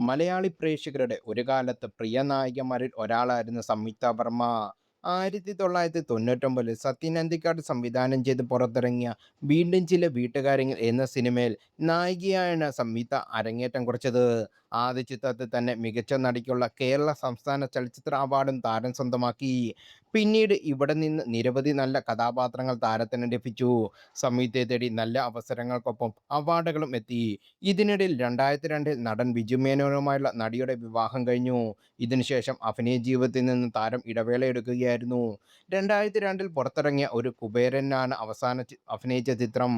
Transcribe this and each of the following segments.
മലയാളി പ്രേക്ഷകരുടെ ഒരു കാലത്ത് പ്രിയ നായികമാരിൽ ഒരാളായിരുന്നു സംയുക്ത വർമ്മ. 1999 സത്യൻ അന്തിക്കാട് സംവിധാനം ചെയ്ത് പുറത്തിറങ്ങിയ വീണ്ടും ചില വീട്ടുകാര്യങ്ങൾ എന്ന സിനിമയിൽ നായികയായാണ് സംയുക്ത അരങ്ങേറ്റം കുറിച്ചത്. ആദ്യ ചിത്രത്തിൽ തന്നെ മികച്ച നടിക്കുള്ള കേരള സംസ്ഥാന ചലച്ചിത്ര അവാർഡും താരം സ്വന്തമാക്കി. പിന്നീട് ഇവിടെ നിന്ന് നിരവധി നല്ല കഥാപാത്രങ്ങൾ താരത്തിന് ലഭിച്ചു. സംയുക്തയെ തേടി നല്ല അവസരങ്ങൾക്കൊപ്പം അവാർഡുകളും എത്തി. ഇതിനിടയിൽ 2002-ൽ നടൻ ബിജു മേനോനുമായുള്ള നടിയുടെ വിവാഹം കഴിഞ്ഞു. ഇതിനുശേഷം അഭിനയ ജീവിതത്തിൽ നിന്ന് താരം ഇടവേള എടുക്കുകയായിരുന്നു. 2002-ൽ പുറത്തിറങ്ങിയ ഒരു കുബേരനാണ് അവസാനം അഭിനയിച്ച ചിത്രം.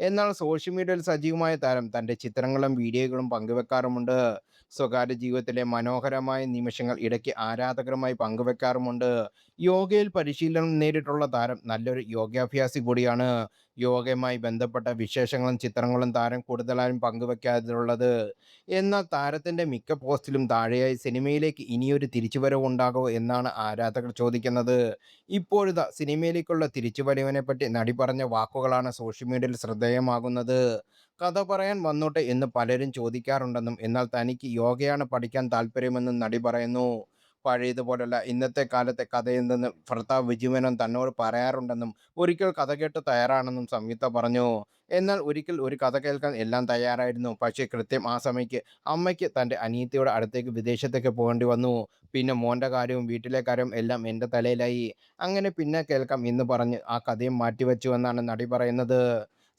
എന്നാൽ സോഷ്യൽ മീഡിയയിൽ സജീവമായ താരം തൻ്റെ ചിത്രങ്ങളും വീഡിയോകളും പങ്കുവെക്കാറുമുണ്ട്. സ്വകാര്യ ജീവിതത്തിലെ മനോഹരമായ നിമിഷങ്ങൾ ഇടയ്ക്ക് ആരാധകരുമായി പങ്കുവെക്കാറുമുണ്ട്. യോഗയിൽ പരിശീലനം നേരിട്ടുള്ള താരം നല്ലൊരു യോഗാഭ്യാസി കൂടിയാണ്. യോഗയുമായി ബന്ധപ്പെട്ട വിശേഷങ്ങളും ചിത്രങ്ങളും താരം കൂടുതലായും പങ്കുവെക്കാറുള്ളത്. എന്നാൽ താരത്തിൻ്റെ മിക്ക പോസ്റ്റിലും താഴെയായി സിനിമയിലേക്ക് ഇനിയൊരു തിരിച്ചുവരവ് ഉണ്ടാകുമോ എന്നാണ് ആരാധകർ ചോദിക്കുന്നത്. ഇപ്പോഴിതാ സിനിമയിലേക്കുള്ള തിരിച്ചുവരവിനെപ്പറ്റി നടി പറഞ്ഞ വാക്കുകളാണ് സോഷ്യൽ മീഡിയയിൽ ശ്രദ്ധേയമാകുന്നത്. കഥ പറയാൻ വന്നോട്ടെ എന്ന് പലരും ചോദിക്കാറുണ്ടെന്നും എന്നാൽ തനിക്ക് യോഗയാണ് പഠിക്കാൻ താല്പര്യമെന്നും നടി പറയുന്നു. പഴയതുപോലല്ല ഇന്നത്തെ കാലത്തെ കഥയെന്തെന്ന് ഭർത്താവ് വിജുമേനോൻ തന്നോട് പറയാറുണ്ടെന്നും ഒരിക്കൽ കഥ കേട്ട് തയ്യാറാണെന്നും സംയുക്ത പറഞ്ഞു. എന്നാൽ ഒരിക്കൽ ഒരു കഥ കേൾക്കാൻ എല്ലാം തയ്യാറായിരുന്നു. പക്ഷേ കൃത്യം ആ സമയത്ത് അമ്മയ്ക്ക് തൻ്റെ അനിയത്തിയുടെ അടുത്തേക്ക് വിദേശത്തേക്ക് പോകേണ്ടി വന്നു. പിന്നെ മോൻ്റെ കാര്യവും വീട്ടിലെ കാര്യവും എല്ലാം എൻ്റെ തലയിലായി. അങ്ങനെ പിന്നെ കേൾക്കാം എന്ന് പറഞ്ഞ് ആ കഥയും മാറ്റിവെച്ചുവെന്നാണ് നടി പറയുന്നത്.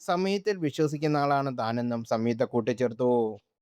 സമയത്തിൽ വിശ്വസിക്കുന്ന ആളാണ് താനെന്നും സംയുക്ത കൂട്ടിച്ചേർത്തു.